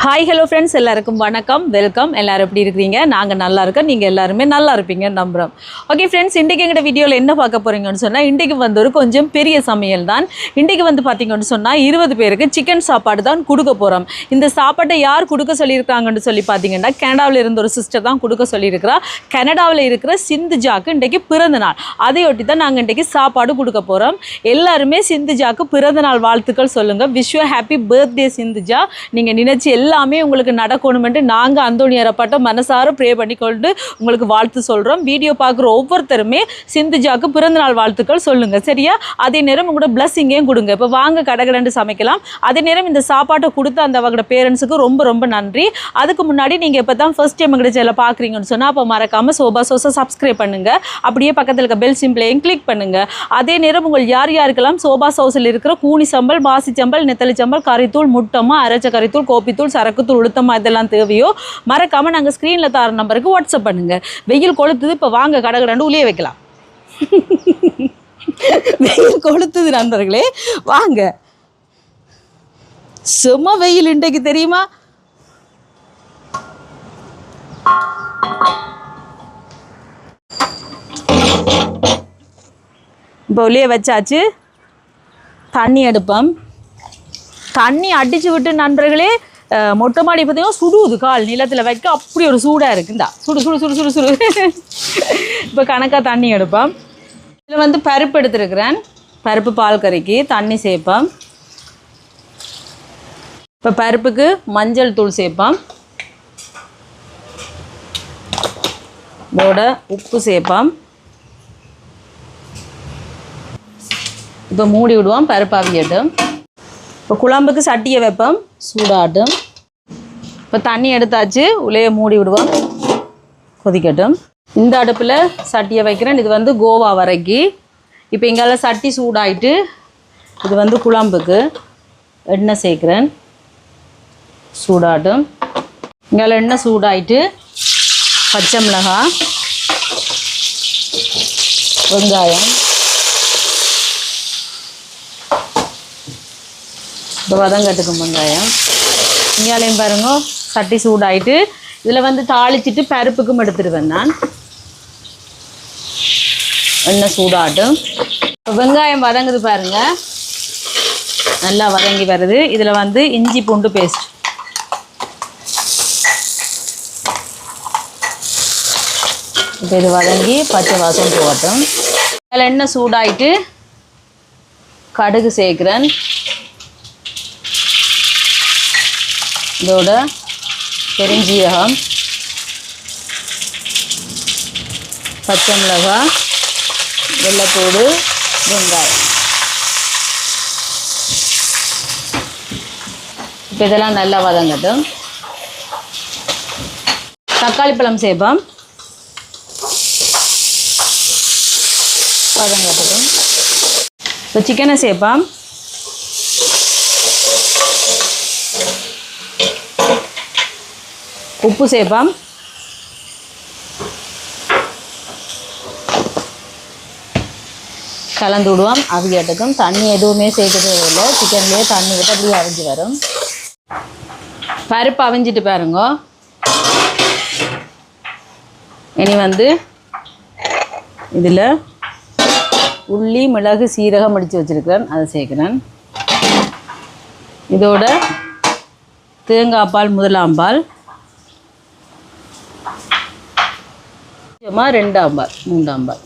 Hi hello friends, எல்லாருக்கும் வணக்கம், welcome. எல்லோரும் எப்படி இருக்கிறீங்க? நாங்கள் நல்லா இருக்கோம், நீங்கள் எல்லாருமே நல்லா இருப்பீங்கன்னு நம்புகிறோம். ஓகே ஃப்ரெண்ட்ஸ், இன்றைக்கி எங்கள் வீடியோவில் என்ன பார்க்க போகிறீங்கன்னு சொன்னால், இன்றைக்கு வந்து ஒரு கொஞ்சம் பெரிய சமையல் தான். இன்றைக்கு வந்து பார்த்திங்கன்னு சொன்னால் 20 பேருக்கு சிக்கன் சாப்பாடு தான் கொடுக்க போகிறோம். இந்த சாப்பாட்டை யார் கொடுக்க சொல்லியிருக்காங்கன்னு சொல்லி பார்த்தீங்கன்னா, கனடாவில் இருந்த ஒரு சிஸ்டர் தான் கொடுக்க சொல்லியிருக்கிறா. கனடாவில் இருக்கிற சிந்துஜாக்கு இன்றைக்கு பிறந்த நாள். அதையொட்டி தான் நாங்கள் இன்றைக்கி சாப்பாடு கொடுக்க போகிறோம். எல்லாருமே சிந்துஜாக்கு பிறந்த நாள் வாழ்த்துக்கள் சொல்லுங்கள். Wish you happy birthday Sindhuja. நீங்கள் நினச்சி எல்லாமே உங்களுக்கு நடக்கணுமென்று நாங்கள் அந்தோணியரப்பட்ட மனசார ப்ரே பண்ணிக்கொண்டு உங்களுக்கு வாழ்த்து சொல்கிறோம். வீடியோ பார்க்குற ஒவ்வொருத்தருமே சிந்துஜாக்கு பிறந்தநாள் வாழ்த்துக்கள் சொல்லுங்கள், சரியா? அதே நேரம் உங்களோட பிளஸ்ஸிங்கையும் கொடுங்க. இப்போ வாங்க கடகடன்னு சமைக்கலாம். அதே நேரம் இந்த சாப்பாட்டை கொடுத்த அந்த அவங்களோட பேரண்ட்ஸுக்கு ரொம்ப ரொம்ப நன்றி. அதுக்கு முன்னாடி நீங்கள் இப்போ தான் ஃபர்ஸ்ட் டைம் எங்கள்கிட்ட சேனலை பார்க்குறீங்கன்னு சொன்னால் அப்போ மறக்காமல் சோபா சோஸை சப்ஸ்கிரைப் பண்ணுங்கள். அப்படியே பக்கத்தில் இருக்க பெல் சிம்பிளையும் கிளிக் பண்ணுங்கள். அதே நேரம் உங்கள் யார் யாருக்கெல்லாம் சோபா சோஸில் இருக்கிற கூனி சம்பல், பாசி சம்பல், நெத்தலி சம்பல், கறித்தூள், முட்டமா, அரைச்ச கறித்தூள், கோப்பித்தூள், சரக்குத்தூள், உளுத்தமா இதெல்லாம் தேவையோ மறக்காம நாங்கள் ஸ்க்ரீனில் தர நம்பருக்கு வாட்ஸ்அப் பண்ணுங்கள். வெயில் கொளுத்துது, இப்போ வாங்க கடகடண்டு உள்ளே வைக்கலாம். வெயில் கொளுத்துது நண்பர்களே, வாங்க. சும்மா வெயில் இன்றைக்கு தெரியுமா? இப்போ உள்ளே வச்சாச்சு. தண்ணி எடுப்போம். தண்ணி அடித்து விட்டு நண்பர்களே, மொட்டை மாடி பார்த்தீங்கன்னா சுடுது. கால் நிலத்தில் வைக்க அப்படி ஒரு சூடாக இருக்குண்டா. சுடு சுடு சுடு சுடு சுடு. இப்போ கணக்காக தண்ணி எடுப்போம். இதில் வந்து பருப்பு எடுத்துருக்கிறேன். பருப்பு பால் கறிக்கு தண்ணி சேர்ப்போம். இப்போ பருப்புக்கு மஞ்சள் தூள் சேர்ப்போம். இதோட உப்பு சேர்ப்போம். இப்போ மூடி விடுவோம், பருப்பு அவியட்டும். இப்போ குழம்புக்கு சட்டியை வைப்போம், சூடாட்டும். இப்போ தண்ணி எடுத்தாச்சு, உள்ளே மூடி விடுவோம், கொதிக்கட்டும். இந்த அடுப்பில் சட்டியை வைக்கிறேன். இது வந்து கோவா வரைக்கு. இப்போ இங்கால சட்டி சூடாயிட்டு, இது வந்து குழம்புக்கு எண்ணெய் சேர்க்குறேன், சூடாட்டும். இங்கால எண்ணெய் சூடாயிட்டு பச்சை மிளகாய், வெங்காயம், இப்போ வதங்கட்டுக்கும் வெங்காயம். இங்காலையும் பாருங்க, சட்டி சூடாயிட்டு இதில் வந்து தாளிச்சிட்டு பருப்புக்கும் எடுத்துடுவேன் நான். எண்ணெய் சூடாட்டும். இப்போ வெங்காயம் வதங்குது பாருங்க, நல்லா வதங்கி வருது. இதில் வந்து இஞ்சி பூண்டு பேஸ்ட், இப்போ இது வதங்கி பச்சை வாசம் போகட்டும். அதில் எண்ணெய் சூடாயிட்டு கடுகு சேர்க்குறேன். இதோட பெருஞ்சீரகம், பச்சை மிளகாய், வெள்ளைப்பூடு, வெங்காயம். இப்போ இதெல்லாம் நல்லா வதங்கட்டும். தக்காளி பழம் சேர்ப்போம், வதங்கட்டும். இப்போ சிக்கனை சேர்ப்போம். உப்பு சேர்ப்போம். கலந்து விடுவோம். அவியட்டுக்கும் தண்ணி எதுவுமே சேர்க்கவே இல்லை. சிக்கன்லேயே தண்ணி விட்டு அப்படியே அவிஞ்சு வரும். பருப்பு அவிஞ்சிட்டு பாருங்க. இனி வந்து இதில் உள்ளி, மிளகு, சீரகம் அடித்து வச்சுருக்கிறேன், அதை சேர்க்குறேன். இதோட தேங்காய் பால், முதலாம் பால், 2ஆம் பால், 3ஆம் பால்.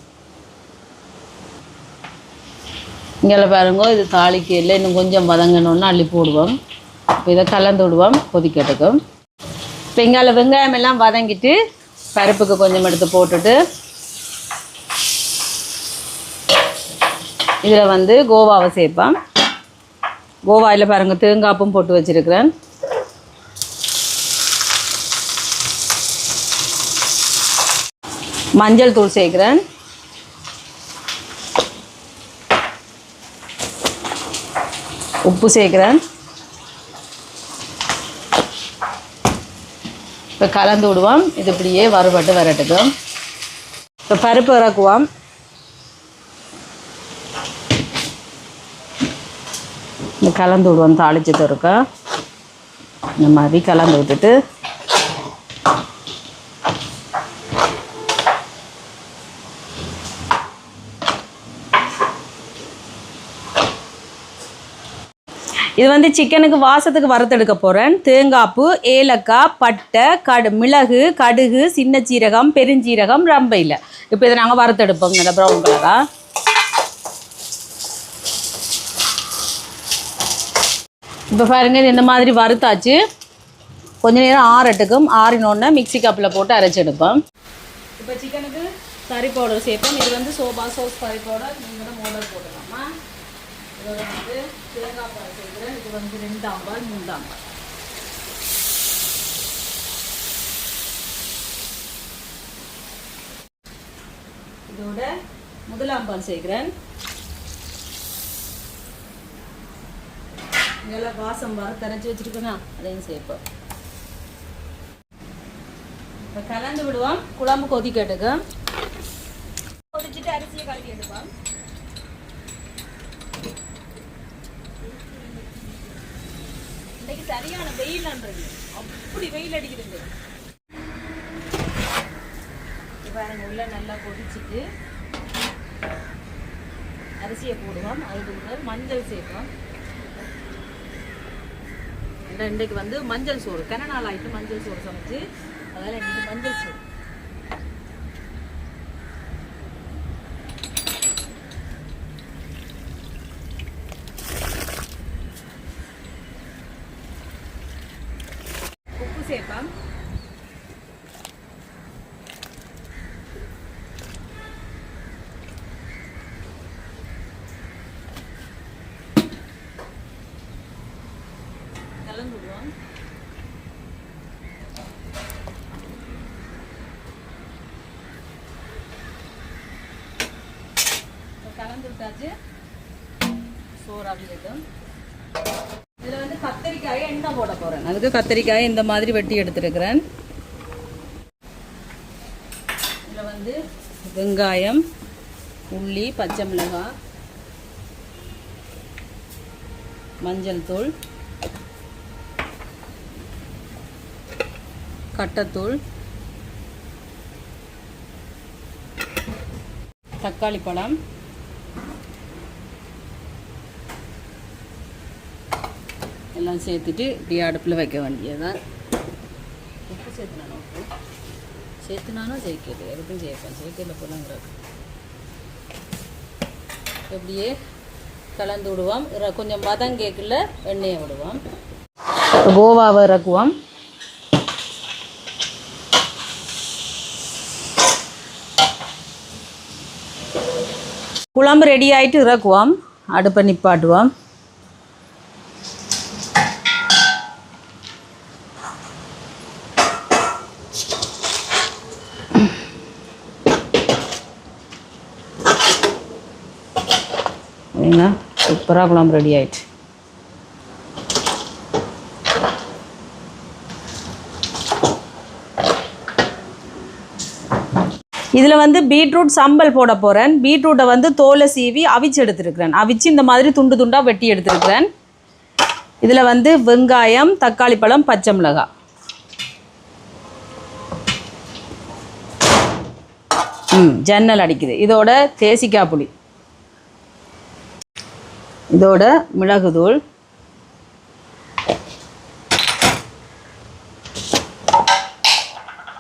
இங்கே பாருங்க, இது தாளிக்கையில் இன்னும் கொஞ்சம் வதங்கணுன்னு அள்ளி போடுவோம். இப்போ இதை கலந்து விடுவோம், கொதிக்கட்டுக்கும். இப்போ இங்கால வெங்காயம் எல்லாம் வதங்கிட்டு பருப்புக்கு கொஞ்சம் எடுத்து போட்டுட்டு இதில் வந்து கோவாவை சேர்ப்பேன். கோவாயில் பாருங்கள், தேங்காய்ப்பும் போட்டு வச்சுருக்கிறேன். மஞ்சள் தூள் சேர்க்குறேன். உப்பு சேர்க்குறேன். இப்போ கலந்து விடுவோம். இது இப்படியே வறுபட்டு வரட்டுக்கும். இப்போ பருப்பு இறக்குவோம். இந்த கலந்து விடுவோம் தாளிச்சது இருக்கா. இந்த மாதிரி கலந்து விட்டுட்டு இது வந்து சிக்கனுக்கு வாசத்துக்கு வறுத்தெடுக்க போகிறேன். தேங்காய்ப்பூ, ஏலக்காய், பட்டை, மிளகு, கடுகு, சின்ன சீரகம், பெருஞ்சீரகம், ரம்பையில். இப்போ இதை நாங்கள் வறுத்தெடுப்போங்க இந்த ப்ரௌன் கலராக. இப்போ பாருங்க இது இந்த மாதிரி வறுத்தாச்சு. கொஞ்ச நேரம் ஆறட்டுக்கும். ஆறினோடனே மிக்ஸி கப்பில் போட்டு அரைச்செடுப்போம். இப்போ சிக்கனுக்கு கறி பவுடர் சேர்ப்போம். இது வந்து சோபா சோஸ் கறி பவுடர். நீங்கள் மோடல் போடலாமா? இதோட வந்து தேங்காய் பால் சேர்க்குறேன். இது வந்து 2 ஆம்பால் 3 ஆம்பால். இதோட முதலாம் பால் சேர்க்குறேன். இதெல்லாம் வாசம் வர தரைச்சி வச்சுருக்கோன்னா அதையும் சேர்ப்போம். இப்போ கலந்து விடுவோம். குழம்பு கொதிக்கட்டுக்கு. கொதிச்சுட்டு அரிசியை கலக்கி எடுப்போம். இன்னைக்கு சரியான வெயில்ன்றது, அப்படி வெயில் அடிக்கிறது. பாருங்க உள்ள நல்லா கொதிச்சுட்டு அரிசியை போடுவோம். அதுக்கு மஞ்சள் சேர்ப்போம். இன்றைக்கு வந்து மஞ்சள் சோறு, கனநாள் ஆகிட்டு மஞ்சள் சோறு சமைச்சு, அதனால் இன்னைக்கு மஞ்சள் சோறு. உப்பு சேர்ப்போம். கலந்து விடுவோம். கலந்து விட்டாச்சு. சோறு அப்படிக்கும். இதில் வந்து கத்திரிக்காயை எண்ணெய் போட போகிறேன். அதுக்கு கத்திரிக்காயை இந்த மாதிரி வெட்டி எடுத்துருக்கிறேன். இதில் வந்து வெங்காயம், உள்ளி, பச்சை மிளகாய், மஞ்சள் தூள், கட்டத்தூள், தக்காளி பழம், எல்லாம் சேர்த்துட்டு இப்படி அடுப்பில் வைக்க வேண்டியதுதான். உப்பு சேர்த்துனானோ சேர்க்கல, எதுக்கும் சேர்ப்பேன். சேர்க்கல போலங்கிறது. இப்படியே கலந்து விடுவோம். கொஞ்சம் வதங்கேக்கில் எண்ணெயை விடுவோம். கோவாவை இறக்குவோம். குழம்பு ரெடி ஆகிட்டு இறக்குவோம். அடுப்பை நிப்பாட்டுவோம். சூப்பராக குழம்பு ரெடி ஆயிடுச்சு. இதில் வந்து பீட்ரூட் சம்பல் போட போகிறேன். பீட்ரூட்டை வந்து தோலை சீவி அவிச்சு எடுத்துருக்கிறேன். அவிச்சு இந்த மாதிரி துண்டு துண்டாக வெட்டி எடுத்துருக்கிறேன். இதில் வந்து வெங்காயம், தக்காளி பழம், பச்சை மிளகாய். ஜன்னல் அடிக்குது. இதோட தேசிக்காய் புளி, இதோட மிளகுத்தூள்,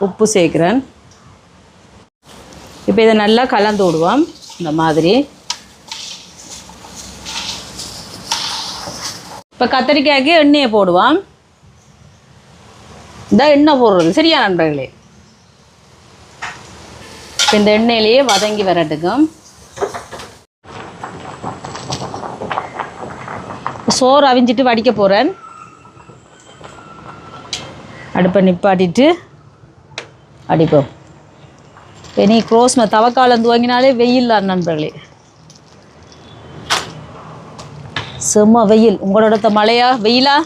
உப்பு சேர்க்குறேன். இப்போ இதை நல்லா கலந்து விடுவோம். இந்த மாதிரி இப்போ கத்திரிக்காய்க்கு எண்ணெயை போடுவோம். இந்த எண்ணெய் போடுறது சரியா நண்பர்களே? இப்போ இந்த எண்ணெயிலேயே வதங்கி வரட்டுக்கும். சோறு அவிஞ்சிட்டு வடிக்க போகிறேன். அடுப்பை நிப்பாட்டிட்டு அடிப்போம். இனி க்ரோஸ்மை தவக்காலம் துவங்கினாலே வெயில் நண்பர்களே, செம்ம வெயில். உங்களோட இடத்த மழையா வெயிலா?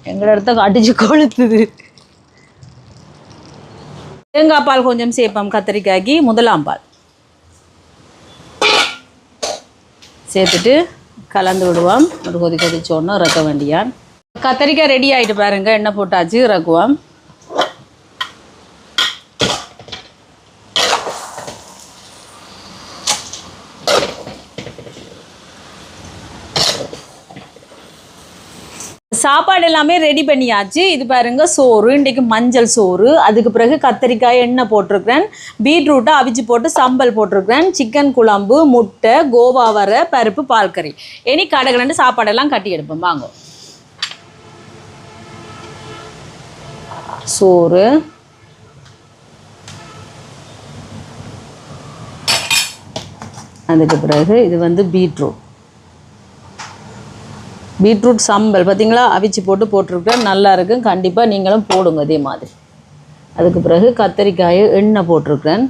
எங்களோட இடத்த அடிச்சு கொளுத்துது. தேங்காய் பால் கொஞ்சம் சேர்ப்போம். கத்திரிக்காய்க்கு முதலாம் பால் சேர்த்துட்டு கலந்து விடுவோம். ஒரு கொதிச்சோன்னு இறக்க வேண்டியான். கத்திரிக்காய் ரெடி ஆகிட்டு பாருங்க, எண்ணெய் போட்டாச்சு, இறக்குவோம். சாப்பாடு எல்லாமே ரெடி பண்ணியாச்சு. இது பாருங்க சோறு, இன்றைக்கு மஞ்சள் சோறு. அதுக்கு பிறகு கத்திரிக்காய் எண்ணெய் போட்டிருக்கிறேன், பீட்ரூட்டை அவிச்சு போட்டு சம்பல் போட்டிருக்கிறேன், சிக்கன் குழம்பு, முட்டை, கோவா வரை, பருப்பு, பால் கறி. இனி கடகடன்னு சாப்பாடெல்லாம் கட்டி எடுப்போம். வாங்க. சோறு, அதுக்கு பிறகு இது வந்து பீட்ரூட் சம்பல் பார்த்தீங்களா, அவிச்சு போட்டிருக்கேன், நல்லா இருக்கும். கண்டிப்பாக நீங்களும் போடுங்க இதே மாதிரி. அதுக்கு பிறகு கத்திரிக்காய் எண்ணெய் போட்டிருக்கிறேன்,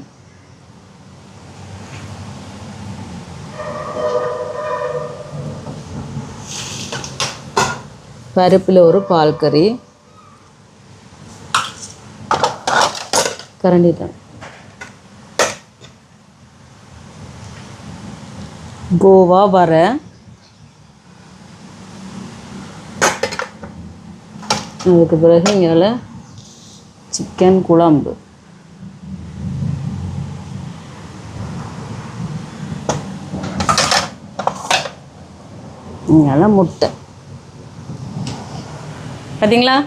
பருப்பில் ஒரு பால் கறி, கரண்டிட்டேன், கோவா வரை, அதுக்கு பிறகு இங்கே சிக்கன் குழம்பு, இங்கே முட்டை. பார்த்தீங்களா,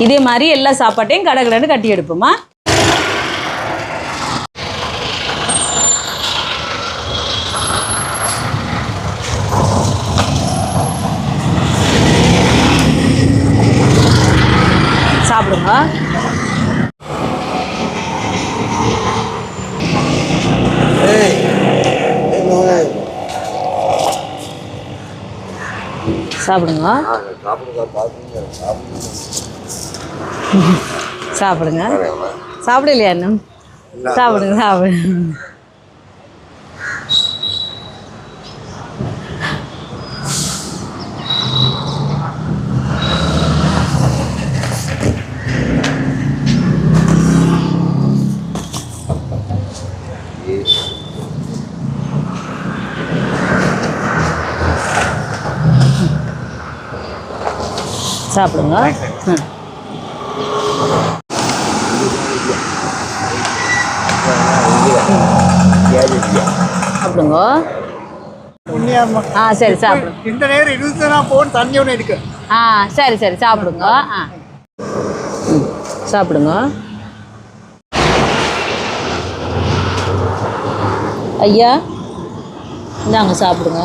இதே மாதிரி எல்லா சாப்பாட்டையும் கடகடன்னு கட்டி எடுப்போமா. சாப்பிடுங்க. சாப்பிடுங்க. சாப்பிடுங்க. சாப்பிடலையா இன்னும்? சாப்பிடுங்க சாப்பிடுங்க. சாப்பிடுங்க. சாப்பிடுங்க. சரி சாப்பிடுங்க. இந்த நேரம் இருந்துச்சுன்னா போன் தண்ணி ஒன்று இருக்கு. சரி சரி சாப்பிடுங்க. சாப்பிடுங்க. ஐயா இந்தாங்க சாப்பிடுங்க.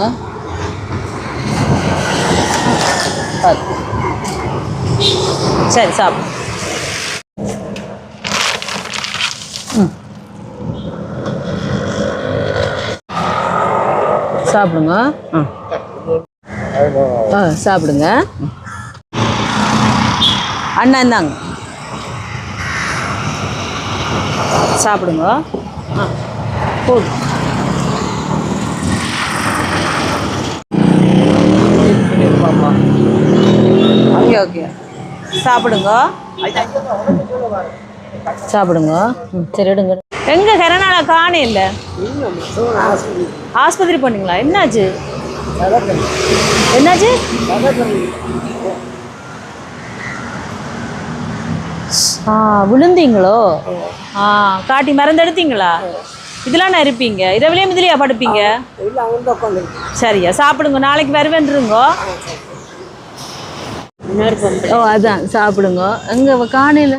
சரி சாப்பிடுங்க. சாப்பிடுங்க. சாப்பிடுங்க. அண்ணா இந்தாங்க சாப்பிடுங்க. போடு. ஓகே ஓகே சாப்பிடுங்க. சாப்பிடுங்க. சரி எடுங்க. எங்க கரநாளா காணே இல்லை. ஆஸ்பத்திரி போனீங்களா? என்னாச்சு? என்னாச்சு? விழுந்தீங்களோ? காட்டி மருந்து எடுத்தீங்களா? இதெல்லாம் நான் இருப்பீங்க இரவுலேயும் இதுலையா படுப்பீங்க? சரியா சாப்பிடுங்க. நாளைக்கு வருவேன்ருங்க. அதான் சாப்பிடுங்க. எங்க காணையில்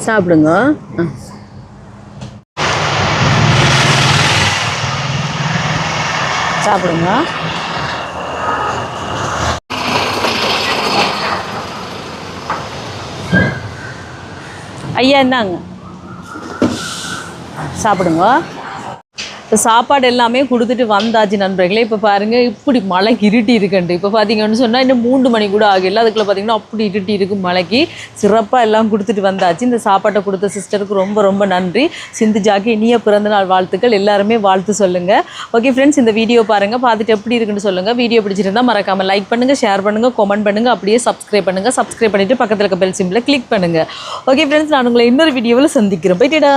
சாப்பிடுங்க. சாப்பிடுங்க. ஐயா இந்தாங்க சாப்பிடுங்க. இப்போ சாப்பாடு எல்லாமே கொடுத்துட்டு வந்தாச்சு நண்பர்களே. இப்போ பாருங்கள் இப்படி மழைக்கு இருட்டி இருக்குன்ட்டு. இப்போ பார்த்தீங்கன்னு சொன்னால் இன்னும் 3 மணி கூட ஆகல. அதுக்குள்ளே பார்த்தீங்கன்னா அப்படி இருட்டி இருக்குது மழைக்கு. சிறப்பாக எல்லாம் கொடுத்துட்டு வந்தாச்சு. இந்த சாப்பாட்டை கொடுத்த சிஸ்டருக்கு ரொம்ப ரொம்ப நன்றி. சிந்துஜாக்கு இனிய பிறந்தநாள் வாழ்த்துக்கள். எல்லாருமே வாழ்த்து சொல்லுங்கள். ஓகே ஃப்ரெண்ட்ஸ், இந்த வீடியோ பாருங்கள், பார்த்துட்டு எப்படி இருக்குன்னு சொல்லுங்கள். வீடியோ பிடிச்சிருந்தால் மறக்காமல் லைக் பண்ணுங்கள், ஷேர் பண்ணுங்கள், கமெண்ட் பண்ணுங்கள், அப்படியே சப்ஸ்கிரைப் பண்ணுங்கள். சப்ஸ்கிரைப் பண்ணிவிட்டு பக்கத்தில் இருக்க பெல் சிம்பிளை கிளிக் பண்ணுங்கள். ஓகே ஃப்ரெண்ட்ஸ், நான் உங்களை இன்னொரு வீடியோவில் சந்திக்கிறேன். போய்ட்டா.